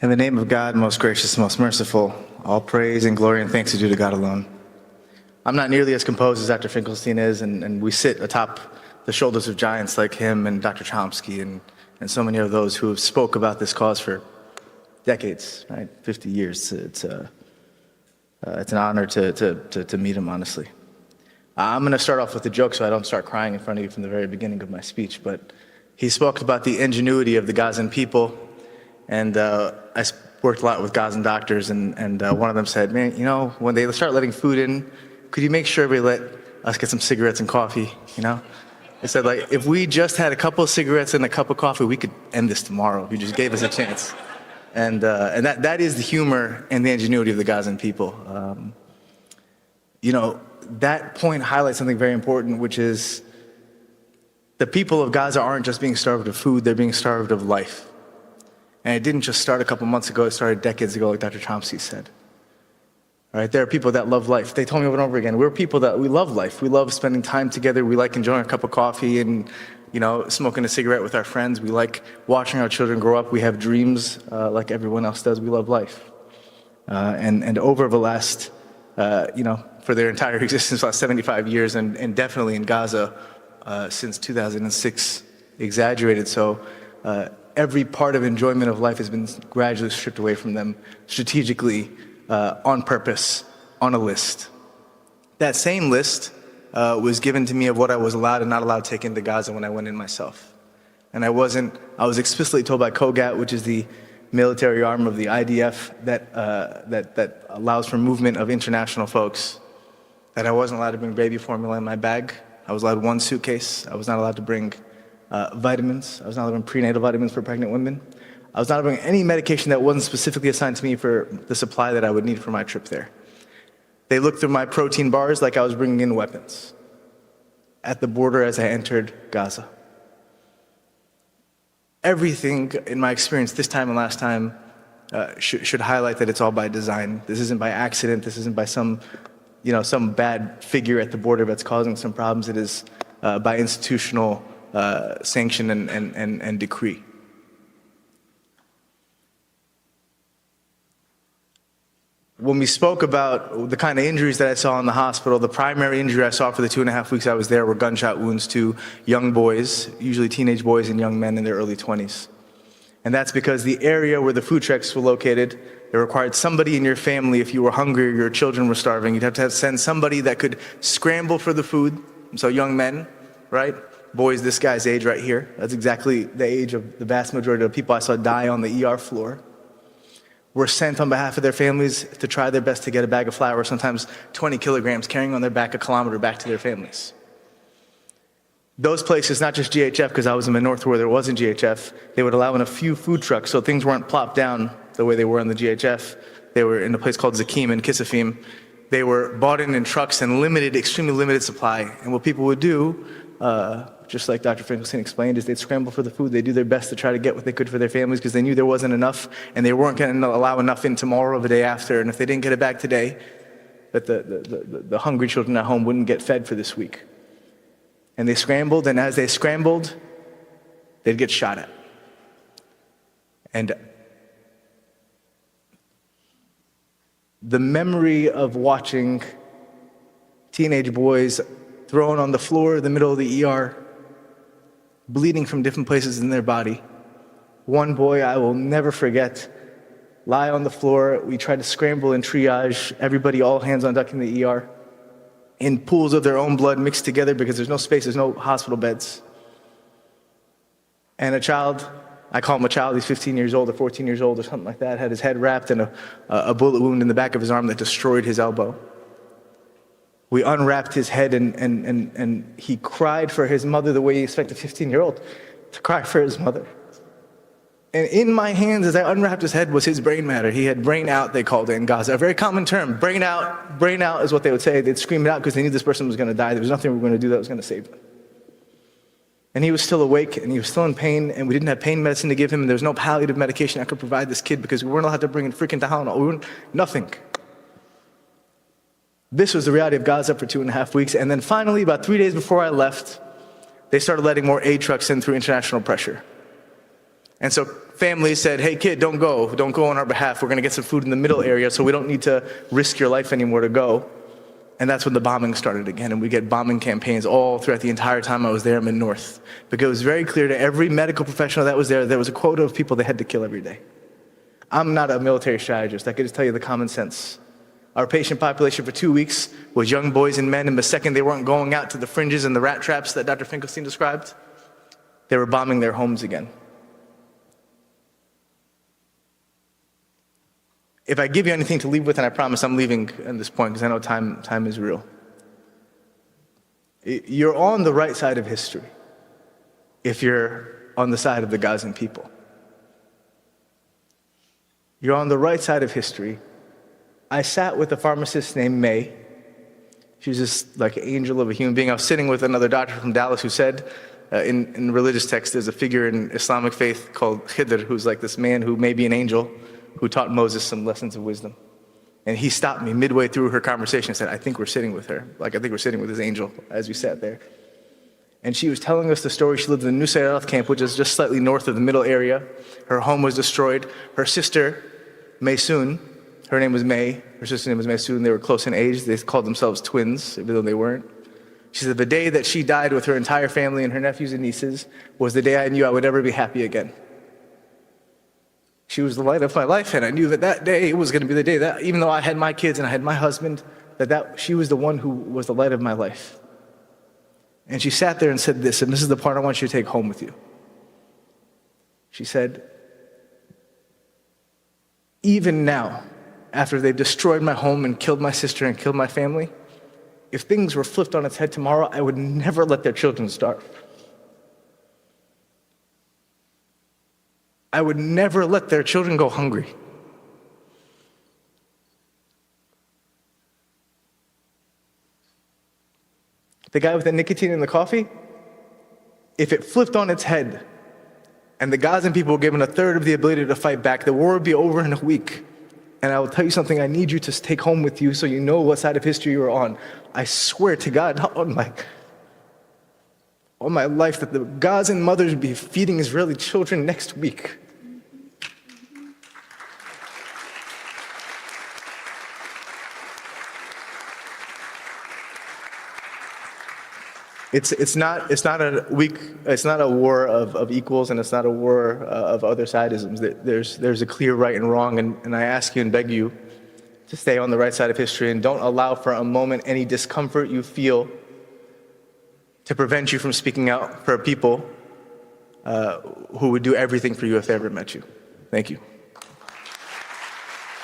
In the name of God, most gracious, most merciful, all praise and glory and thanks are due to God alone. I'm not nearly as composed as Dr. Finkelstein is, and we sit atop the shoulders of giants like him and Dr. Chomsky and so many of those who have spoke about this cause for decades, right? 50 years. It's an honor to meet him, honestly. I'm going to start off with a joke so I don't start crying in front of you from the very beginning of my speech, but he spoke about the ingenuity of the Gazan people. And I worked a lot with Gazan doctors, and one of them said, man, you know, when they start letting food in, could you make sure we let us get some cigarettes and coffee, you know? They said, like, if we just had a couple of cigarettes and a cup of coffee, we could end this tomorrow if you just gave us a chance. And that is the humor and the ingenuity of the Gazan people. You know, that point highlights something very important, which is the people of Gaza aren't just being starved of food, they're being starved of life. And it didn't just start a couple months ago, it started decades ago, like Dr. Chomsky said. All right, there are people that love life. They told me over and over again, we're people that, we love life. We love spending time together. We like enjoying a cup of coffee and, you know, smoking a cigarette with our friends. We like watching our children grow up. We have dreams like everyone else does. We love life. And over the last, you know, for their entire existence, last 75 years, and definitely in Gaza since 2006, exaggerated so, every part of enjoyment of life has been gradually stripped away from them, strategically, on purpose, on a list. That same list was given to me of what I was allowed and not allowed to take into Gaza when I went in myself. And I was explicitly told by COGAT, which is the military arm of the IDF that allows for movement of international folks, that I wasn't allowed to bring baby formula in my bag. I was allowed one suitcase. I was not allowed to bring vitamins. I was not allowed to bring prenatal vitamins for pregnant women. I was not allowed to bring any medication that wasn't specifically assigned to me for the supply that I would need for my trip there. They looked through my protein bars like I was bringing in weapons at the border as I entered Gaza. Everything in my experience this time and last time should highlight that it's all by design. This isn't by accident. This isn't by some bad figure at the border that's causing some problems. It is by institutional sanction and decree. When we spoke about the kind of injuries that I saw in the hospital, the primary injury I saw for the 2.5 weeks I was there were gunshot wounds to young boys, usually teenage boys and young men in their early 20s. And that's because the area where the food trucks were located, it required somebody in your family, if you were hungry or your children were starving, you'd have to send somebody that could scramble for the food. So young men, right? Boys this guy's age right here. That's exactly the age of the vast majority of the people I saw die on the ER floor. Were sent on behalf of their families to try their best to get a bag of flour, sometimes 20 kilograms, carrying on their back a kilometer back to their families. Those places, not just GHF, because I was in the north where there wasn't GHF, they would allow in a few food trucks, so things weren't plopped down the way they were in the GHF. They were in a place called Zakim and Kisafim. They were bought in trucks and limited, extremely limited supply. And what people would do, just like Dr. Finkelstein explained, is they'd scramble for the food. They'd do their best to try to get what they could for their families because they knew there wasn't enough and they weren't going to allow enough in tomorrow or the day after. And if they didn't get it back today, that the hungry children at home wouldn't get fed for this week. And they scrambled, and as they scrambled, they'd get shot at. And the memory of watching teenage boys thrown on the floor in the middle of the ER, bleeding from different places in their body. One boy I will never forget, lie on the floor. We tried to scramble and triage, everybody all hands on deck in the ER, in pools of their own blood mixed together because there's no space, there's no hospital beds. And a child, I call him a child, he's 15 years old or 14 years old or something like that, had his head wrapped in a bullet wound in the back of his arm that destroyed his elbow. We unwrapped his head and he cried for his mother the way you expect a 15-year-old to cry for his mother. And in my hands, as I unwrapped his head, was his brain matter. He had brain out, they called it in Gaza, a very common term. Brain out is what they would say. They'd scream it out because they knew this person was going to die. There was nothing we were going to do that was going to save him. And he was still awake, and he was still in pain, and we didn't have pain medicine to give him, and there was no palliative medication I could provide this kid because we weren't allowed to bring in freaking Tylenol. Nothing. This was the reality of Gaza for 2.5 weeks. And then finally, about 3 days before I left, they started letting more aid trucks in through international pressure. And so family said, hey kid, don't go on our behalf. We're gonna get some food in the middle area so we don't need to risk your life anymore to go. And that's when the bombing started again, and we get bombing campaigns all throughout the entire time I was there mid-north. Because it was very clear to every medical professional that was there was a quota of people they had to kill every day. I'm not a military strategist, I could just tell you the common sense. Our patient population for 2 weeks was young boys and men, and the second they weren't going out to the fringes and the rat traps that Dr. Finkelstein described, they were bombing their homes again. If I give you anything to leave with, and I promise I'm leaving at this point because I know time is real. You're on the right side of history if you're on the side of the Gazan people. You're on the right side of history. I sat with a pharmacist named May. She was just like an angel of a human being. I was sitting with another doctor from Dallas who said, in religious texts, there's a figure in Islamic faith called Khidr, who's like this man who may be an angel, who taught Moses some lessons of wisdom. And he stopped me midway through her conversation and said, I think we're sitting with her. Like, I think we're sitting with this angel as we sat there. And she was telling us the story. She lived in the Nusayrat camp, which is just slightly north of the middle area. Her home was destroyed. Her sister, Maysoon, her name was May. Her sister's name was Maysoon. They were close in age. They called themselves twins, even though they weren't. She said, the day that she died with her entire family and her nephews and nieces was the day I knew I would never be happy again. She was the light of my life, and I knew that that day was going to be the day that, even though I had my kids and I had my husband, that she was the one who was the light of my life. And she sat there and said this, and this is the part I want you to take home with you. She said, even now, after they've destroyed my home and killed my sister and killed my family, if things were flipped on its head tomorrow, I would never let their children starve. I would never let their children go hungry. The guy with the nicotine in the coffee, if it flipped on its head and the Gazan people were given a third of the ability to fight back, the war would be over in a week. And I will tell you something I need you to take home with you so you know what side of history you are on. I swear to God, on my life, that the Gazan mothers would be feeding Israeli children next week. It's not a war of equals, and it's not a war of other sidisms. There's a clear right and wrong, and I ask you and beg you to stay on the right side of history and don't allow for a moment any discomfort you feel to prevent you from speaking out for people who would do everything for you if they ever met you. Thank you.